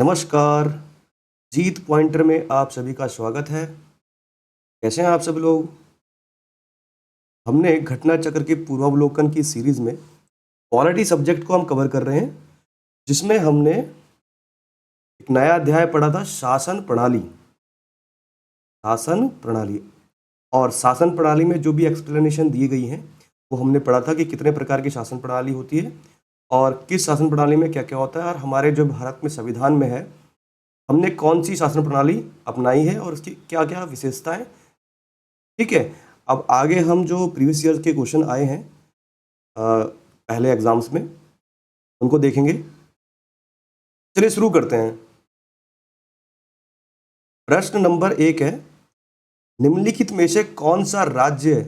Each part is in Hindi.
नमस्कार। जीत पॉइंटर में आप सभी का स्वागत है। कैसे हैं आप सब लोग? हमने घटना चक्र के पूर्वावलोकन की सीरीज में पॉलिटी सब्जेक्ट को हम कवर कर रहे हैं, जिसमें हमने एक नया अध्याय पढ़ा था, शासन प्रणाली। शासन प्रणाली और शासन प्रणाली में जो भी एक्सप्लेनेशन दी गई हैं वो हमने पढ़ा था कि कितने प्रकार की शासन प्रणाली होती है और किस शासन प्रणाली में क्या क्या होता है, और हमारे जो भारत में संविधान में है हमने कौन सी शासन प्रणाली अपनाई है और उसकी क्या क्या विशेषताएं। ठीक है, अब आगे हम जो प्रीवियस ईयर के क्वेश्चन आए हैं पहले एग्जाम्स में उनको देखेंगे। चलिए शुरू करते हैं। प्रश्न नंबर 1 है, निम्नलिखित में से कौन सा राज्य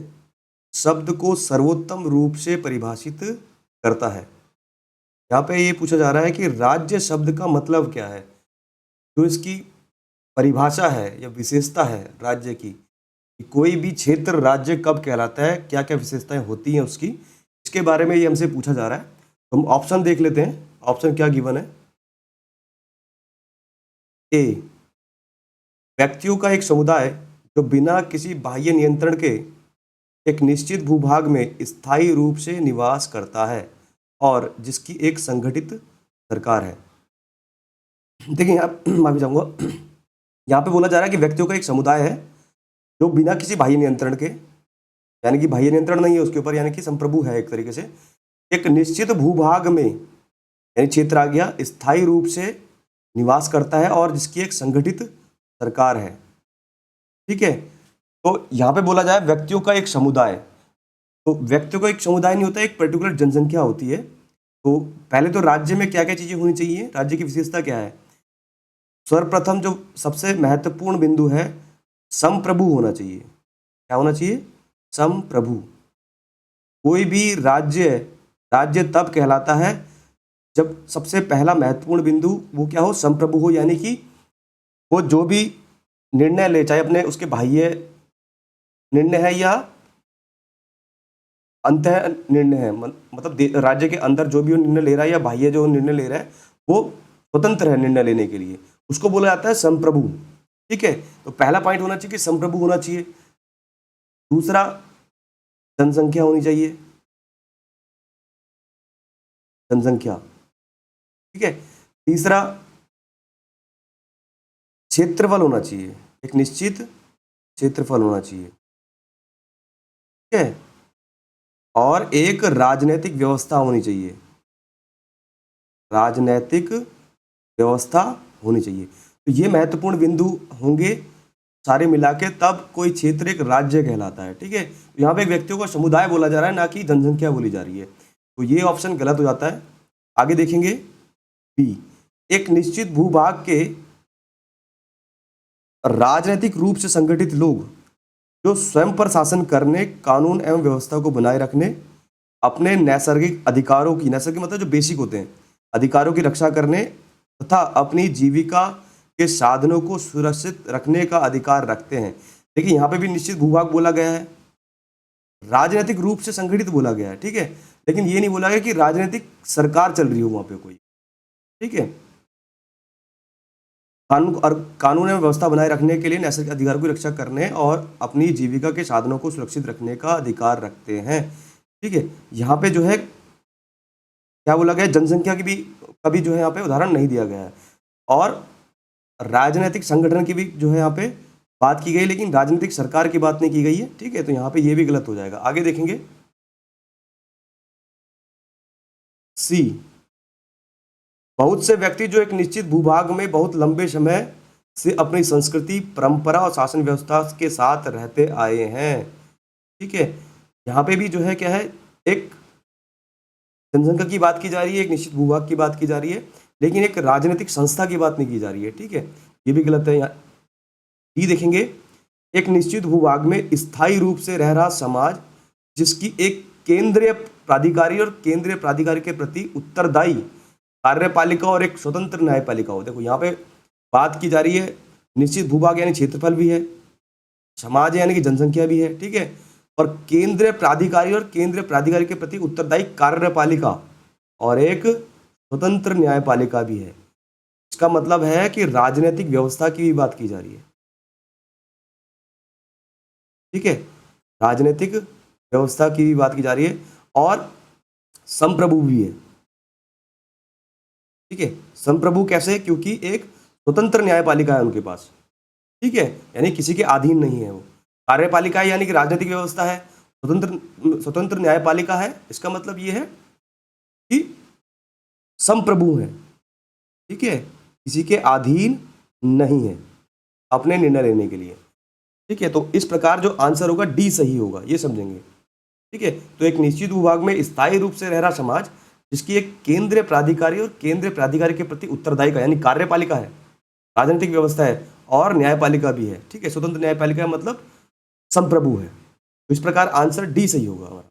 शब्द को सर्वोत्तम रूप से परिभाषित करता है। यहाँ पे ये पूछा जा रहा है कि राज्य शब्द का मतलब क्या है, जो इसकी परिभाषा है या विशेषता है राज्य की, कि कोई भी क्षेत्र राज्य कब कहलाता है, क्या क्या विशेषताएं होती हैं उसकी, इसके बारे में ये हमसे पूछा जा रहा है। तो हम ऑप्शन देख लेते हैं। ऑप्शन क्या गिवन है। ए, व्यक्तियों का एक समुदाय जो बिना किसी बाह्य नियंत्रण के एक निश्चित भूभाग में स्थायी रूप से निवास करता है और जिसकी एक संगठित सरकार है। देखिए यहाँ माफी चाहूंगा, यहाँ पे बोला जा रहा है कि व्यक्तियों का एक समुदाय है जो बिना किसी बाह्य नियंत्रण के, यानी कि बाह्य नियंत्रण नहीं है उसके ऊपर, यानी कि संप्रभु है एक तरीके से, एक निश्चित भूभाग में, यानी क्षेत्र आ गया, स्थायी रूप से निवास करता है और जिसकी एक संगठित सरकार है। ठीक है, तो यहाँ पे बोला जाए व्यक्तियों का एक समुदाय, तो व्यक्तियों का एक समुदाय नहीं होता, एक पर्टिकुलर जनसंख्या होती है। तो पहले तो राज्य में क्या क्या चीजें होनी चाहिए, राज्य की विशेषता क्या है। सर्वप्रथम जो सबसे महत्वपूर्ण बिंदु है, संप्रभु होना चाहिए। क्या होना चाहिए? संप्रभु। कोई भी राज्य तब कहलाता है जब सबसे पहला महत्वपूर्ण बिंदु वो क्या हो, संप्रभु हो, यानी कि वो जो भी निर्णय ले, चाहे अपने उसके बाह्य निर्णय है या अंत निर्णय है, मतलब राज्य के अंदर जो भी वो निर्णय ले रहा है या बाह्य जो निर्णय ले रहा है वो स्वतंत्र है निर्णय लेने के लिए, उसको बोला जाता है संप्रभु। ठीक है, तो पहला पॉइंट होना चाहिए कि संप्रभु होना चाहिए। दूसरा, जनसंख्या होनी चाहिए, जनसंख्या। ठीक है, तीसरा, क्षेत्रफल होना चाहिए, एक निश्चित क्षेत्रफल होना चाहिए। ठीक है, और एक राजनीतिक व्यवस्था होनी चाहिए, राजनीतिक व्यवस्था होनी चाहिए। तो ये महत्वपूर्ण बिंदु होंगे सारे मिला के, तब कोई क्षेत्र एक राज्य कहलाता है। ठीक है, तो यहाँ पे एक व्यक्तियों का समुदाय बोला जा रहा है, ना कि जनसंख्या बोली जा रही है, तो ये ऑप्शन गलत हो जाता है। आगे देखेंगे, बी, एक निश्चित भूभाग के राजनीतिक रूप से संगठित लोग जो स्वयं पर शासन करने, कानून एवं व्यवस्था को बनाए रखने, अपने नैसर्गिक अधिकारों की, नैसर्गिक मतलब जो बेसिक होते हैं, अधिकारों की रक्षा करने तथा अपनी जीविका के साधनों को सुरक्षित रखने का अधिकार रखते हैं। देखिए यहाँ पे भी निश्चित भूभाग बोला गया है, राजनीतिक रूप से संगठित बोला गया है। ठीक है, लेकिन ये नहीं बोला गया कि राजनीतिक सरकार चल रही हो वहां पे कोई। ठीक है, कानून एवं व्यवस्था बनाए रखने के लिए नैसर्गिक अधिकार की रक्षा करने और अपनी जीविका के साधनों को सुरक्षित रखने का अधिकार रखते हैं। ठीक है, यहाँ पे जो है क्या बोला गया, जनसंख्या की भी कभी जो है यहाँ पे उदाहरण नहीं दिया गया है, और राजनीतिक संगठन की भी जो है यहाँ पे बात की गई, लेकिन राजनीतिक सरकार की बात नहीं की गई है। ठीक है, तो यहाँ पे ये भी गलत हो जाएगा। आगे देखेंगे, सी, बहुत से व्यक्ति जो एक निश्चित भूभाग में बहुत लंबे समय से अपनी संस्कृति, परंपरा और शासन व्यवस्था के साथ रहते आए हैं। ठीक है, यहाँ पे भी जो है क्या है, एक जनसंख्या की बात की जा रही है, एक निश्चित भूभाग की बात की जा रही है, लेकिन एक राजनीतिक संस्था की बात नहीं की जा रही है। ठीक है, ये भी गलत है। यहाँ डी देखेंगे, एक निश्चित भूभाग में स्थायी रूप से रह रहा समाज जिसकी एक केंद्रीय प्राधिकारी और केंद्रीय प्राधिकारी के प्रति उत्तरदायी कार्यपालिका और एक स्वतंत्र न्यायपालिका हो। देखो यहाँ पे बात की जा रही है, निश्चित भूभाग यानी क्षेत्रफल भी है, समाज यानी कि जनसंख्या भी है। ठीक है, और केंद्रीय प्राधिकारी और केंद्रीय प्राधिकारी के प्रति उत्तरदायी कार्यपालिका और एक स्वतंत्र न्यायपालिका भी है। इसका मतलब है कि राजनीतिक व्यवस्था की भी बात की जा रही है। ठीक है, राजनीतिक व्यवस्था की भी बात की जा रही है और संप्रभु भी है। ठीक है, संप्रभु कैसे? क्योंकि एक स्वतंत्र न्यायपालिका है उनके पास। ठीक है, यानी किसी के अधीन नहीं है वो। कार्यपालिका है यानी कि राजनीतिक व्यवस्था है, स्वतंत्र स्वतंत्र न्यायपालिका है, इसका मतलब ये है कि संप्रभु है। ठीक है, किसी के अधीन नहीं है अपने निर्णय लेने के लिए। ठीक है, तो इस प्रकार जो आंसर होगा डी सही होगा, ये समझेंगे। ठीक है, तो एक निश्चित भूभाग में स्थायी रूप से रह रहा समाज जिसकी एक केंद्रीय प्राधिकारी और केंद्रीय प्राधिकारी के प्रति उत्तरदायी का यानी कार्यपालिका है, राजनीतिक व्यवस्था है और न्यायपालिका भी है। ठीक है, स्वतंत्र न्यायपालिका मतलब संप्रभु है। तो इस प्रकार आंसर डी सही होगा हमारा।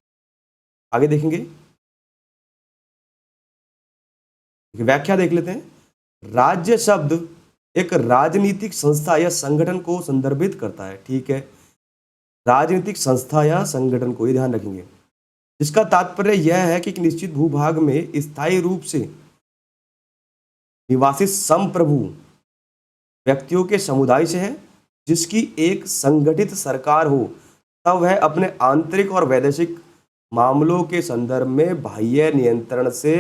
आगे देखेंगे, व्याख्या देख लेते हैं। राज्य शब्द एक राजनीतिक संस्था या संगठन को संदर्भित करता है। ठीक है, राजनीतिक संस्था या संगठन को, ये ध्यान रखेंगे, जिसका तात्पर्य यह है कि एक निश्चित भूभाग में स्थायी रूप से निवासी संप्रभु व्यक्तियों के समुदाय से है, जिसकी एक संगठित सरकार हो, तब वह अपने आंतरिक और वैदेशिक मामलों के संदर्भ में बाह्य नियंत्रण से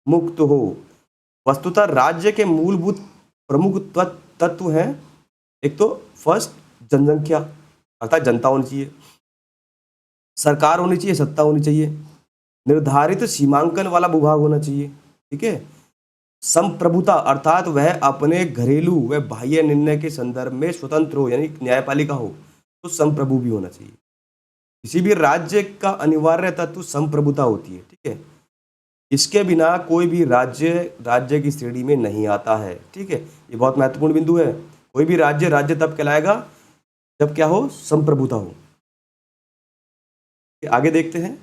मुक्त हो। वस्तुतः राज्य के मूलभूत प्रमुख तत्व हैं, एक तो फर्स्ट जनसंख्या अर्थात जनता होनी चाहिए, सरकार होनी चाहिए, सत्ता होनी चाहिए, निर्धारित सीमांकन वाला भूभाग होना चाहिए। ठीक है, संप्रभुता अर्थात वह अपने घरेलू व बाह्य निर्णय के संदर्भ में स्वतंत्र हो यानी न्यायपालिका हो, तो संप्रभु भी होना चाहिए। किसी भी राज्य का अनिवार्य तत्व संप्रभुता होती है। ठीक है, इसके बिना कोई भी राज्य की श्रेणी में नहीं आता है। ठीक है, ये बहुत महत्वपूर्ण बिंदु है। कोई भी राज्य तब कहलाएगा जब क्या हो? संप्रभुता हो। आगे देखते हैं,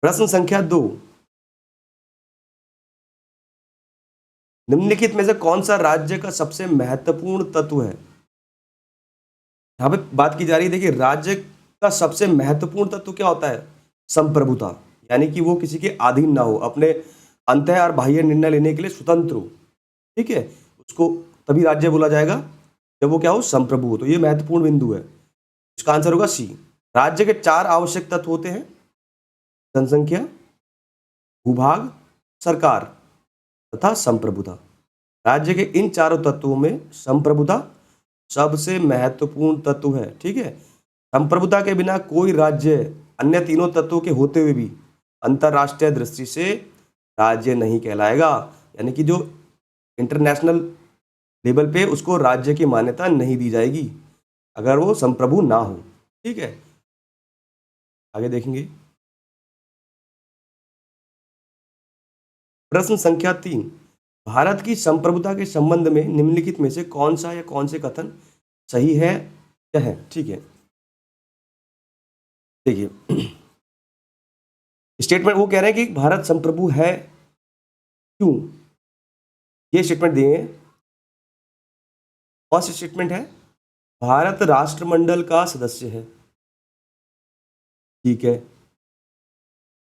प्रश्न संख्या 2, निम्नलिखित में से कौन सा राज्य का सबसे महत्वपूर्ण तत्व है? यहां पे बात की जा रही है, देखिए राज्य का सबसे महत्वपूर्ण तत्व क्या होता है? संप्रभुता, यानी कि वो किसी के अधीन ना हो, अपने अंत और बाह्य निर्णय लेने के लिए स्वतंत्र हो। ठीक है, उसको तभी राज्य बोला जाएगा जब वो क्या हो? संप्रभु हो। तो ये महत्वपूर्ण बिंदु है, इसका आंसर होगा सी। राज्य के 4 आवश्यक तत्व होते हैं, जनसंख्या, भूभाग, सरकार तथा संप्रभुता। राज्य के इन चारों तत्वों में संप्रभुता सबसे महत्वपूर्ण तत्व है। ठीक है, संप्रभुता के बिना कोई राज्य अन्य तीनों तत्वों के होते हुए भी अंतरराष्ट्रीय दृष्टि से राज्य नहीं कहलाएगा, यानी कि जो इंटरनेशनल लेवल पे उसको राज्य की मान्यता नहीं दी जाएगी अगर वो संप्रभु ना हो। ठीक है, आगे देखेंगे, प्रश्न संख्या 3, भारत की संप्रभुता के संबंध में निम्नलिखित में से कौन सा या कौन से कथन सही है या है? ठीक है, देखिए स्टेटमेंट वो कह रहे हैं कि भारत संप्रभु है, क्यों? ये स्टेटमेंट दिए। फर्स्ट स्टेटमेंट है भारत राष्ट्रमंडल का सदस्य है। ठीक है,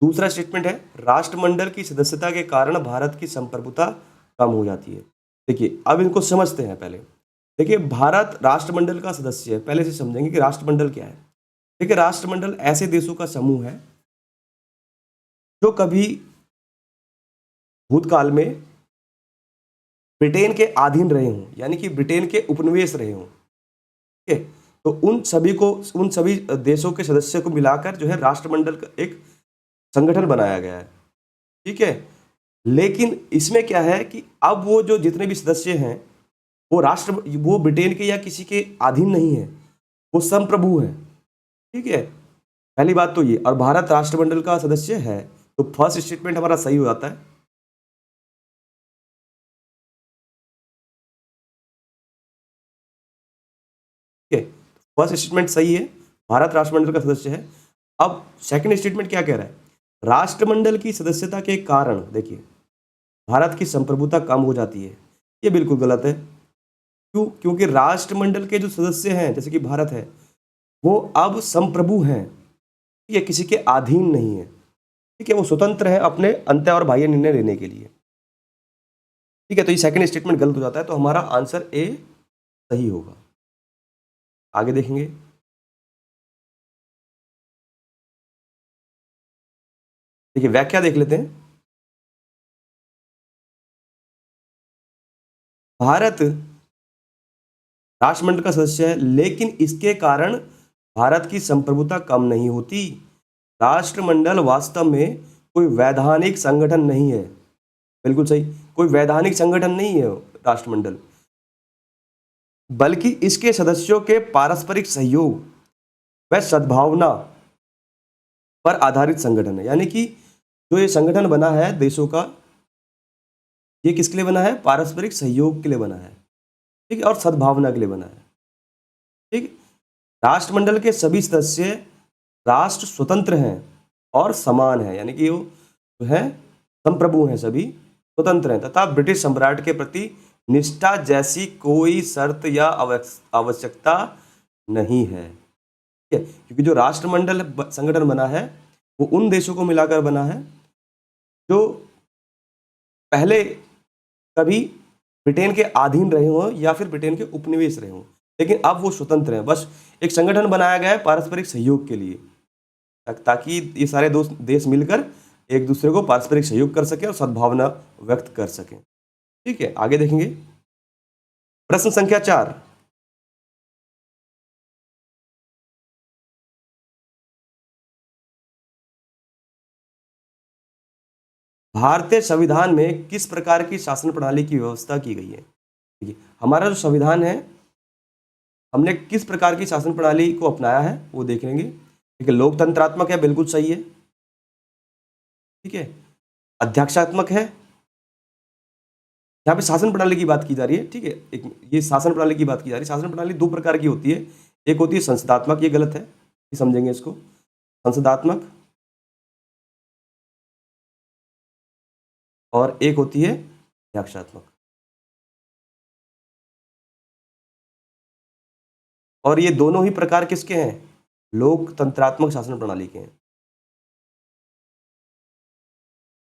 दूसरा स्टेटमेंट है राष्ट्रमंडल की सदस्यता के कारण भारत की संप्रभुता कम हो जाती है। देखिए अब इनको समझते हैं। पहले देखिए, भारत राष्ट्रमंडल का सदस्य है, पहले से समझेंगे कि राष्ट्रमंडल क्या है। देखिए, राष्ट्रमंडल ऐसे देशों का समूह है जो कभी भूतकाल में ब्रिटेन के अधीन रहे हों, यानी कि ब्रिटेन के उपनिवेश रहे हों। ठीक है, तो उन सभी देशों के सदस्य को मिलाकर जो है राष्ट्रमंडल का एक संगठन बनाया गया है। ठीक है, लेकिन इसमें क्या है कि अब वो जो जितने भी सदस्य हैं वो ब्रिटेन के या किसी के अधीन नहीं है, वो संप्रभु है। ठीक है, पहली बात तो ये, और भारत राष्ट्रमंडल का सदस्य है, तो फर्स्ट स्टेटमेंट हमारा सही हो जाता है। ठीक है, फर्स्ट स्टेटमेंट सही है, भारत राष्ट्रमंडल का सदस्य है। अब सेकंड स्टेटमेंट क्या कह रहा है? राष्ट्रमंडल की सदस्यता के कारण देखिए भारत की संप्रभुता कम हो जाती है। ये बिल्कुल गलत है। क्यों? क्योंकि राष्ट्रमंडल के जो सदस्य हैं जैसे कि भारत है, वो अब संप्रभु हैं। ये किसी के अधीन नहीं है, ठीक है, वो स्वतंत्र है अपने अंत्य और बाह्य निर्णय लेने के लिए। ठीक है, तो ये सेकंड स्टेटमेंट गलत हो जाता है, तो हमारा आंसर ए सही होगा। आगे देखेंगे। देखिए व्याख्या देख लेते हैं। भारत राष्ट्रमंडल का सदस्य है, लेकिन इसके कारण भारत की संप्रभुता कम नहीं होती। राष्ट्रमंडल वास्तव में कोई वैधानिक संगठन नहीं है। बिल्कुल सही, कोई वैधानिक संगठन नहीं है राष्ट्रमंडल, बल्कि इसके सदस्यों के पारस्परिक सहयोग व सद्भावना पर आधारित संगठन है। यानी कि जो ये संगठन बना है देशों का, ये किसके लिए बना है? पारस्परिक सहयोग के लिए बना है, ठीक है, और सद्भावना के लिए बना है। ठीक, राष्ट्रमंडल के सभी सदस्य राष्ट्र स्वतंत्र हैं और समान है, यानी कि वो जो है संप्रभु हैं, सभी स्वतंत्र हैं तथा ब्रिटिश सम्राट के प्रति निष्ठा जैसी कोई शर्त या आवश्यकता नहीं है। ठीक है, क्योंकि जो राष्ट्रमंडल संगठन बना है वो उन देशों को मिलाकर बना है जो पहले कभी ब्रिटेन के अधीन रहे हों या फिर ब्रिटेन के उपनिवेश रहे हों, लेकिन अब वो स्वतंत्र हैं। बस एक संगठन बनाया गया है पारस्परिक सहयोग के लिए, ताकि ये सारे देश मिलकर एक दूसरे को पारस्परिक सहयोग कर सकें और सद्भावना व्यक्त कर सकें। ठीक है, आगे देखेंगे। प्रश्न संख्या 4, भारतीय संविधान में किस प्रकार की शासन प्रणाली की व्यवस्था की गई है? देखिए हमारा जो संविधान है, हमने किस प्रकार की शासन प्रणाली को अपनाया है वो देख लेंगे। ठीक है, लोकतंत्रात्मक है, बिल्कुल सही है। ठीक है, अध्यक्षात्मक है, यहाँ पे शासन प्रणाली की बात की जा रही है। ठीक है, एक ये शासन प्रणाली की बात की जा रही है। शासन प्रणाली दो प्रकार की होती है, एक होती है संसदात्मक, ये गलत है, ये समझेंगे इसको। संसदात्मक, और एक होती है अध्यक्षात्मक। और ये दोनों ही प्रकार किसके हैं? लोकतंत्रात्मक शासन प्रणाली के हैं।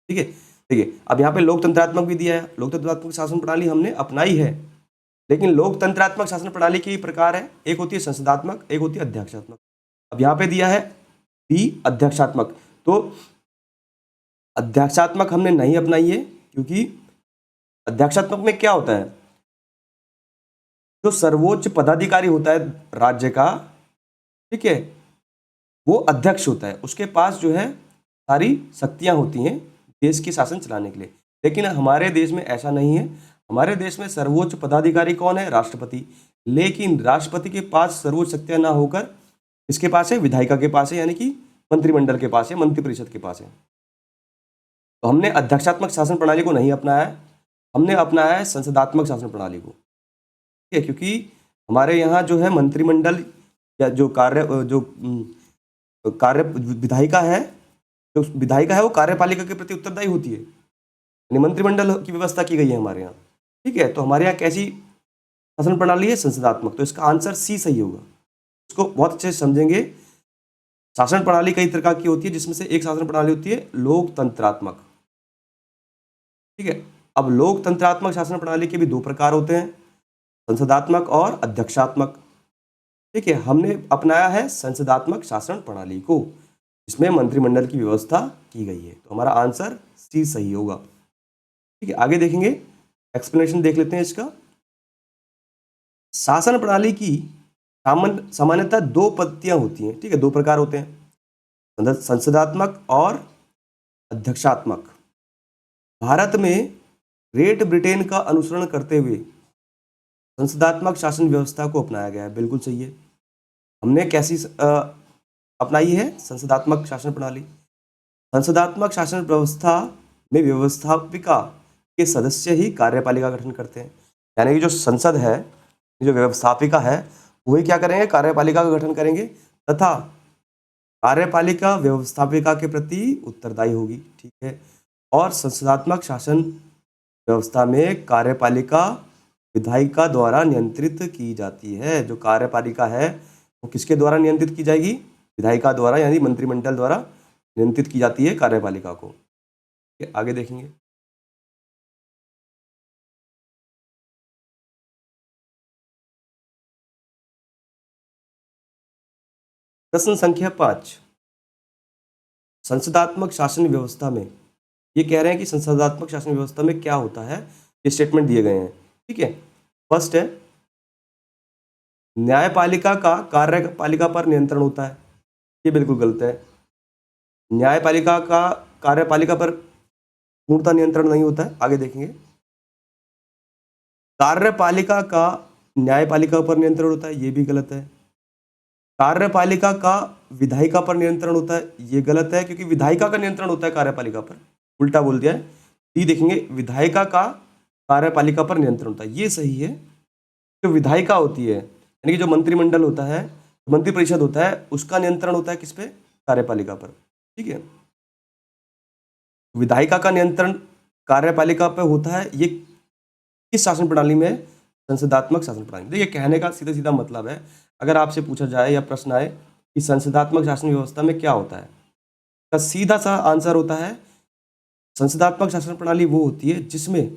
ठीक है, देखिए अब यहाँ पे लोकतंत्रात्मक भी दिया है, लोकतंत्रात्मक शासन प्रणाली हमने अपनाई है, लेकिन लोकतंत्रात्मक शासन प्रणाली के ही प्रकार है, एक होती है संसदात्मक, एक होती है अध्यक्षात्मक। अब यहाँ पे दिया है बी अध्यक्षात्मक, तो अध्यक्षात्मक हमने नहीं अपनाई है, क्योंकि अध्यक्षात्मक में क्या होता है, जो सर्वोच्च पदाधिकारी होता है राज्य का, ठीक है, वो अध्यक्ष होता है, उसके पास जो है सारी शक्तियां होती हैं देश की शासन चलाने के लिए। लेकिन हमारे देश में ऐसा नहीं है। हमारे देश में सर्वोच्च पदाधिकारी कौन है? राष्ट्रपति। लेकिन राष्ट्रपति के पास सर्वोच्च शक्तियां ना होकर इसके पास है, विधायिका के पास है, यानी कि मंत्रिमंडल के पास है, मंत्रिपरिषद के पास है। तो हमने अध्यक्षात्मक शासन प्रणाली को नहीं अपनाया है, हमने अपनाया है संसदात्मक शासन प्रणाली को। ठीक है, क्योंकि हमारे यहाँ जो है मंत्रिमंडल या जो कार्य विधायिका है, जो विधायिका है वो कार्यपालिका के प्रति उत्तरदायी होती है, यानी मंत्रिमंडल की व्यवस्था की गई है हमारे यहाँ। ठीक है, तो हमारे यहाँ कैसी शासन प्रणाली है? संसदात्मक। तो इसका आंसर सी सही होगा। इसको बहुत अच्छे से समझेंगे। शासन प्रणाली कई प्रकार की होती है, जिसमें से एक शासन प्रणाली होती है लोकतंत्रात्मक। ठीक है, अब लोकतंत्रात्मक शासन प्रणाली के भी दो प्रकार होते हैं, संसदात्मक और अध्यक्षात्मक। ठीक है, हमने अपनाया है संसदात्मक शासन प्रणाली को, जिसमें मंत्रिमंडल की व्यवस्था की गई है। तो हमारा आंसर सी सही होगा। ठीक है, आगे देखेंगे, एक्सप्लेनेशन देख लेते हैं इसका। शासन प्रणाली की सामान्यतः दो पद्धतियां होती हैं। ठीक है, दो प्रकार होते हैं, संसदात्मक और अध्यक्षात्मक। भारत में ग्रेट ब्रिटेन का अनुसरण करते हुए संसदात्मक शासन व्यवस्था को अपनाया गया है, बिल्कुल सही है। हमने कैसी अपनाई है? संसदात्मक शासन प्रणाली। संसदात्मक शासन व्यवस्था में व्यवस्थापिका के सदस्य ही कार्यपालिका गठन करते हैं, यानी कि जो संसद है, जो व्यवस्थापिका है, वही क्या करेंगे? कार्यपालिका का गठन करेंगे, तथा कार्यपालिका व्यवस्थापिका के प्रति उत्तरदायी होगी। ठीक है, और संसदात्मक शासन व्यवस्था में कार्यपालिका विधायिका द्वारा नियंत्रित की जाती है। जो कार्यपालिका है वो किसके द्वारा नियंत्रित की जाएगी? विधायिका द्वारा यानी मंत्रिमंडल द्वारा नियंत्रित की जाती है कार्यपालिका को। आगे देखेंगे। प्रश्न संख्या 5, संसदात्मक शासन व्यवस्था में, ये कह रहे हैं कि संसदात्मक शासन व्यवस्था में क्या होता है, ये स्टेटमेंट दिए गए हैं। ठीक है, फर्स्ट है न्यायपालिका का कार्यपालिका पर नियंत्रण होता है, ये बिल्कुल गलत है। न्यायपालिका का कार्यपालिका पर पूर्णतः नियंत्रण नहीं होता है। आगे देखेंगे। कार्यपालिका का न्यायपालिका पर नियंत्रण होता है, ये भी गलत है। कार्यपालिका का विधायिका पर नियंत्रण होता है, ये गलत है, क्योंकि विधायिका का नियंत्रण होता है कार्यपालिका पर, उल्टा बोल दिया है। डी देखेंगे, विधायिका का कार्यपालिका पर नियंत्रण होता है, ये सही है। जो विधायिका होती है यानी कि जो मंत्रिमंडल होता है, मंत्रिपरिषद होता है, उसका नियंत्रण होता है किस पे? कार्यपालिका पर। ठीक है, विधायिका का नियंत्रण कार्यपालिका पर होता है। ये किस शासन प्रणाली में? संसदात्मक शासन प्रणाली। देखिए, कहने का सीधा सीधा मतलब है, अगर आपसे पूछा जाए या प्रश्न आए कि संसदात्मक शासन व्यवस्था में क्या होता है, का सीधा सा आंसर होता है संसदात्मक शासन प्रणाली वो होती है जिसमें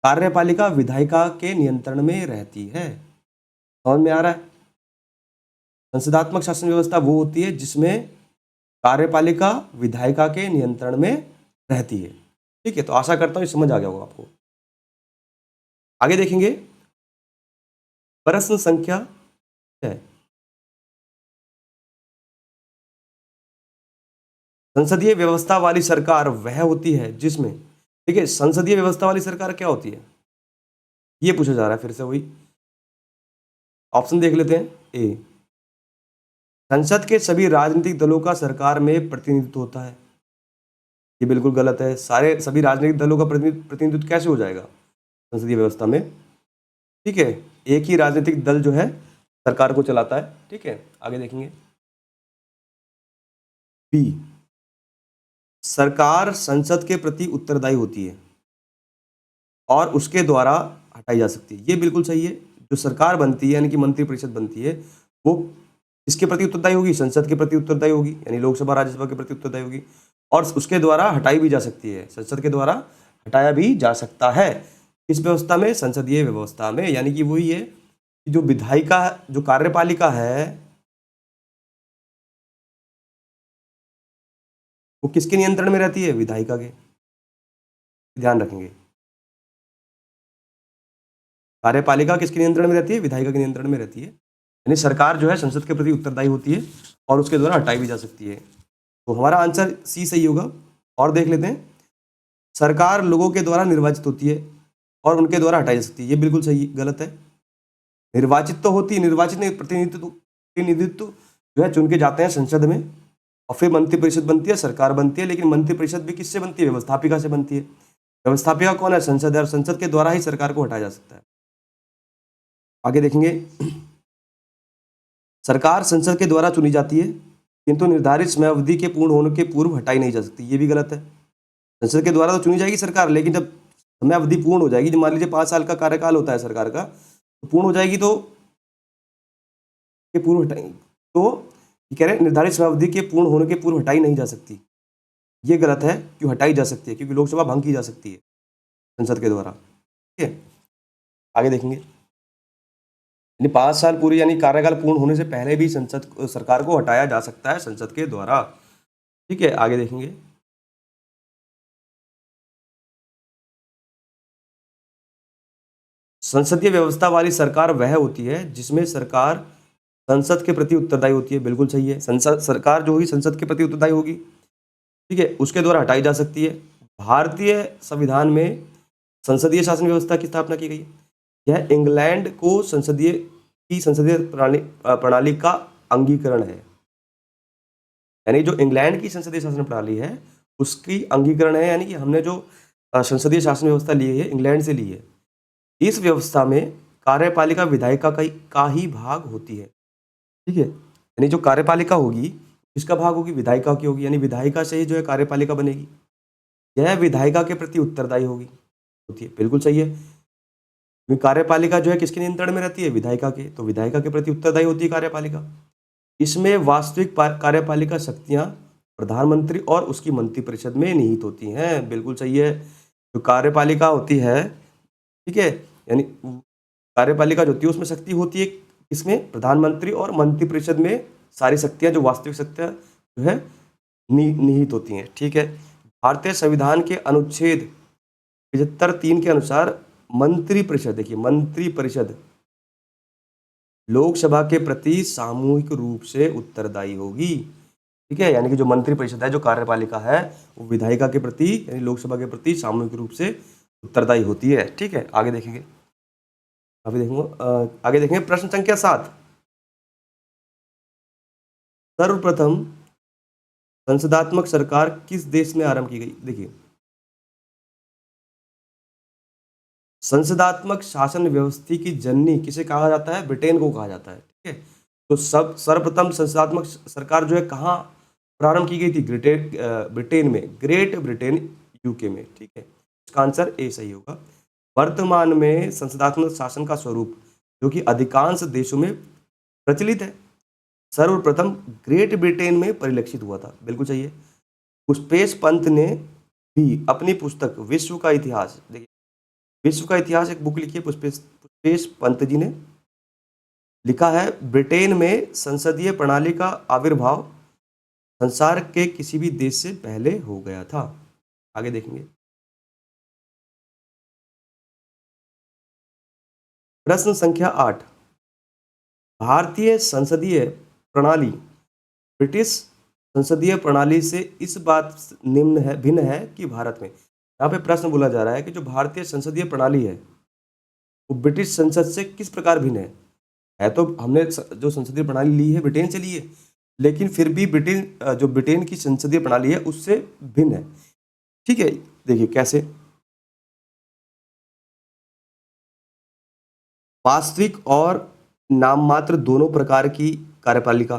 कार्यपालिका विधायिका के नियंत्रण में रहती है। समझ में आ रहा है? संसदात्मक शासन व्यवस्था वो होती है जिसमें कार्यपालिका विधायिका के नियंत्रण में रहती है। ठीक है, तो आशा करता हूं ये समझ आ गया होगा आपको। आगे देखेंगे। प्रश्न संख्या 6, संसदीय व्यवस्था वाली सरकार वह होती है जिसमें, देखिए संसदीय व्यवस्था वाली सरकार क्या होती है, ये पूछा जा रहा है फिर से वही। ऑप्शन देख लेते हैं। ए, संसद के सभी राजनीतिक दलों का सरकार में प्रतिनिधित्व होता है, ये बिल्कुल गलत है। सभी राजनीतिक दलों का प्रतिनिधित्व कैसे हो जाएगा संसदीय व्यवस्था में? ठीक है, एक ही राजनीतिक दल जो है सरकार को चलाता है। ठीक है, आगे देखेंगे। बी, सरकार संसद के प्रति उत्तरदायी होती है और उसके द्वारा हटाई जा सकती है, ये बिल्कुल सही है। जो सरकार बनती है यानी कि मंत्रिपरिषद बनती है, वो किसके प्रति उत्तरदायी होगी? संसद के प्रति उत्तरदायी होगी, यानी लोकसभा राज्यसभा के प्रति उत्तरदायी होगी, और उसके द्वारा हटाई भी जा सकती है। संसद के द्वारा हटाया भी जा सकता है। इस व्यवस्था में, संसदीय व्यवस्था में, यानी कि वही है कि जो विधायिका, जो कार्यपालिका है, वो किसके नियंत्रण में रहती है? विधायिका के। ध्यान रखेंगे, कार्यपालिका किसके नियंत्रण में रहती है? विधायिका के नियंत्रण में रहती है। यानी सरकार जो है संसद के प्रति उत्तरदायी होती है और उसके द्वारा हटाई भी जा सकती है। तो हमारा आंसर सी सही होगा। और देख लेते हैं, सरकार लोगों के द्वारा निर्वाचित होती है और उनके द्वारा हटाई जा सकती है, ये बिल्कुल सही, गलत है। निर्वाचित तो होती है, निर्वाचित नहीं, प्रतिनिधित्व जो है चुन के जाते हैं संसद में, और फिर मंत्रिपरिषद बनती है, सरकार बनती है। लेकिन मंत्रिपरिषद भी किससे बनती है? व्यवस्थापिका से बनती है। व्यवस्थापिका कौन है? संसद है, और संसद के द्वारा ही सरकार को हटाया जा सकता है। आगे देखेंगे। सरकार संसद के द्वारा चुनी जाती है किंतु निर्धारित समयावधि के पूर्ण होने के पूर्व हटाई नहीं जा सकती, ये भी गलत है। संसद के द्वारा तो चुनी जाएगी सरकार, लेकिन जब समयावधि पूर्ण हो जाएगी, जब मान लीजिए 5 साल का कार्यकाल होता है सरकार का, तो पूर्ण हो जाएगी तो के पूर्व हटाई, तो ये कह रहे हैं निर्धारित समयावधि के पूर्ण होने के पूर्व हटाई नहीं जा सकती, ये गलत है। क्यों हटाई जा सकती है? क्योंकि लोकसभा भंग की जा सकती है संसद के द्वारा। ठीक है, आगे देखेंगे। यानी 5 साल पूरी, यानी कार्यकाल पूर्ण होने से पहले भी संसद, सरकार को हटाया जा सकता है संसद के द्वारा। ठीक है, आगे देखेंगे। संसदीय व्यवस्था वाली सरकार वह होती है जिसमें सरकार संसद के प्रति उत्तरदायी होती है, बिल्कुल सही है। संसद, सरकार जो होगी संसद के प्रति उत्तरदायी होगी। ठीक है, उसके द्वारा हटाई जा सकती है। भारतीय संविधान में संसदीय शासन व्यवस्था की स्थापना की गई है। यह इंग्लैंड को संसदीय प्रणाली का अंगीकरण है, यानी जो इंग्लैंड की संसदीय शासन प्रणाली है उसकी अंगीकरण है। यानी कि हमने जो संसदीय शासन व्यवस्था ली है इंग्लैंड से ली है। इस व्यवस्था में कार्यपालिका विधायिका का ही भाग होती है। ठीक है, यानी जो कार्यपालिका होगी किसका भाग होगी? विधायिका की होगी, यानी विधायिका से ही जो है कार्यपालिका बनेगी। यह विधायिका के प्रति उत्तरदायी होती है, बिल्कुल सही है। कार्यपालिका जो है किसके नियंत्रण में रहती है? विधायिका के, तो विधायिका के प्रति उत्तरदायी होती है कार्यपालिका। इसमें वास्तविक कार्यपालिका शक्तियां प्रधानमंत्री और उसकी मंत्रिपरिषद में निहित होती हैं। बिल्कुल सही है। जो कार्यपालिका होती है, ठीक है, यानी कार्यपालिका जो होती है उसमें शक्ति होती है इसमें प्रधानमंत्री और मंत्रिपरिषद में सारी शक्तियां, जो वास्तविक शक्तियां जो है निहित होती हैं। ठीक है। भारतीय संविधान के अनुच्छेद 75(3) के अनुसार मंत्रिपरिषद, देखिए मंत्रिपरिषद लोकसभा के प्रति सामूहिक रूप से उत्तरदायी होगी। ठीक है, यानी कि जो मंत्रिपरिषद है, जो कार्यपालिका है, वो विधायिका के प्रति यानी लोकसभा के प्रति सामूहिक रूप से उत्तरदायी होती है। ठीक है, आगे देखेंगे। आगे देखेंगे प्रश्न संख्या 7। सर्वप्रथम संसदात्मक सरकार किस देश में आरंभ की गई? देखिए, संसदात्मक शासन व्यवस्था की जननी किसे कहा जाता है? ब्रिटेन को कहा जाता है। ठीक है, तो सर्वप्रथम संसदात्मक सरकार जो है कहाँ प्रारंभ की गई थी? ब्रिटेन में, ग्रेट ब्रिटेन, यूके में। ठीक है, इसका आंसर ए सही होगा। वर्तमान में संसदात्मक शासन का स्वरूप जो कि अधिकांश देशों में प्रचलित है, सर्वप्रथम ग्रेट ब्रिटेन में परिलक्षित हुआ था। बिल्कुल सही है। पुष्पेश पंत ने भी अपनी पुस्तक विश्व का इतिहास, देखिए विश्व का इतिहास एक बुक लिखी है पुष्पेश पंत जी ने, लिखा है ब्रिटेन में संसदीय प्रणाली का आविर्भाव संसार के किसी भी देश से पहले हो गया था। आगे देखेंगे। प्रश्न संख्या 8। भारतीय संसदीय प्रणाली ब्रिटिश संसदीय प्रणाली से इस बात भिन्न है कि भारत में, यहाँ पे प्रश्न बोला जा रहा है कि जो भारतीय संसदीय प्रणाली है वो ब्रिटिश संसद से किस प्रकार भिन्न है। तो हमने जो संसदीय प्रणाली ली है ब्रिटेन से ली है, लेकिन फिर भी ब्रिटेन की संसदीय प्रणाली है उससे भिन्न है। ठीक है, देखिए कैसे। वास्तविक और नाममात्र दोनों प्रकार की कार्यपालिका,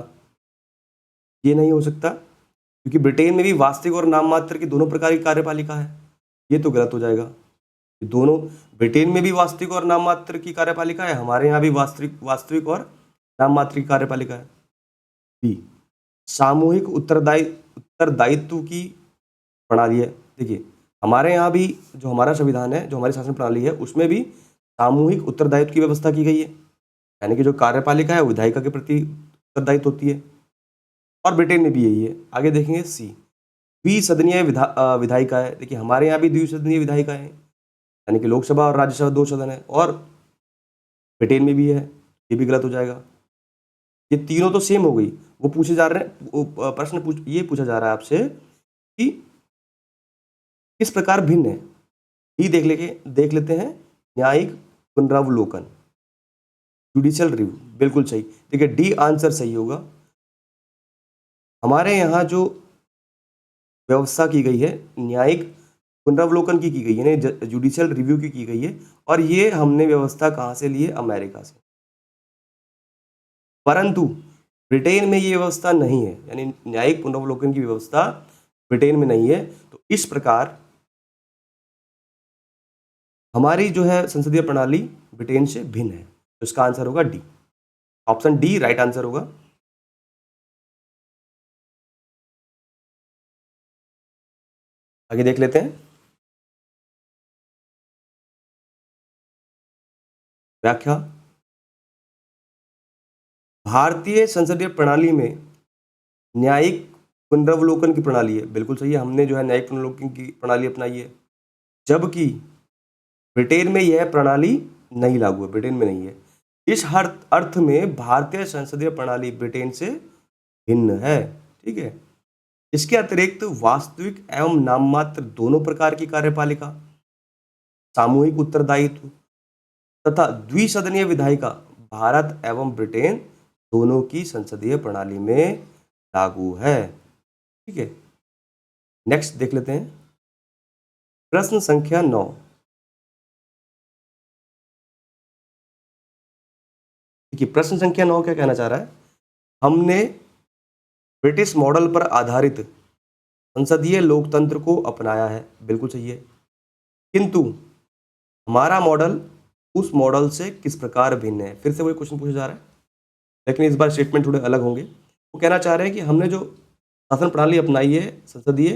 ये नहीं हो सकता क्योंकि ब्रिटेन में भी वास्तविक और नाममात्र की दोनों प्रकार की कार्यपालिका है, ये तो गलत हो जाएगा। दोनों, ब्रिटेन में भी वास्तविक और नाममात्र की कार्यपालिका है, हमारे यहाँ भी वास्तविक और नाममात्र की कार्यपालिका है। बी, सामूहिक उत्तरदायित्व की प्रणाली है। देखिए हमारे यहाँ भी जो हमारा संविधान है, जो हमारी शासन प्रणाली है, उसमें भी सामूहिक उत्तरदायित्व की व्यवस्था की गई है, यानी कि जो कार्यपालिका है वो विधायिका के प्रति उत्तरदायित्व होती है, और ब्रिटेन में भी यही है। आगे देखेंगे सी, द्विसदनीय विधायिका है। देखिए हमारे यहाँ भी द्विसदनीय विधायिका है, यानी कि लोकसभा और राज्यसभा 2 सदन है, और ब्रिटेन में भी है, ये भी गलत हो जाएगा। ये तीनों तो सेम हो गई। वो पूछे जा रहे हैं, ये पूछा जा रहा है आपसे कि किस प्रकार भिन्न है। ये देख लेते हैं, न्यायिक पुनरावलोकन, जुडिशियल रिव्यू, बिल्कुल सही। देखिए डी आंसर सही होगा। हमारे यहाँ जो व्यवस्था की गई है न्यायिक पुनरावलोकन की गई है, यानी जुडिशियल रिव्यू की गई है, और ये हमने व्यवस्था कहाँ से ली है? अमेरिका से। परंतु ब्रिटेन में ये व्यवस्था नहीं है, यानी न्यायिक पुनरावलोकन की व्यवस्था ब्रिटेन में नहीं है। तो इस प्रकार हमारी जो है संसदीय प्रणाली ब्रिटेन से भिन्न है। तो इसका आंसर होगा D, option D right answer होगा। आगे देख लेते हैं व्याख्या। भारतीय संसदीय प्रणाली में न्यायिक पुनरावलोकन की प्रणाली है, बिल्कुल सही है, हमने जो है न्यायिक पुनरावलोकन की प्रणाली अपनाई है, जबकि ब्रिटेन में यह प्रणाली नहीं लागू है, ब्रिटेन में नहीं है। इस हर अर्थ में भारतीय संसदीय प्रणाली ब्रिटेन से भिन्न है। ठीक है, इसके अतिरिक्त वास्तविक एवं नाममात्र दोनों प्रकार की कार्यपालिका, सामूहिक उत्तरदायित्व तथा द्विसदनीय विधायिका भारत एवं ब्रिटेन दोनों की संसदीय प्रणाली में लागू है। ठीक है, नेक्स्ट देख लेते हैं प्रश्न संख्या 9। देखिए प्रश्न संख्या 9 क्या कहना चाह रहा है? हमने ब्रिटिश मॉडल पर आधारित संसदीय लोकतंत्र को अपनाया है, बिल्कुल सही है, किंतु हमारा मॉडल उस मॉडल से किस प्रकार भिन्न है? फिर से वही क्वेश्चन पूछा जा रहा है, लेकिन इस बार स्टेटमेंट थोड़े अलग होंगे। कहना चाह रहे हैं कि हमने जो शासन प्रणाली अपनाई है संसदीय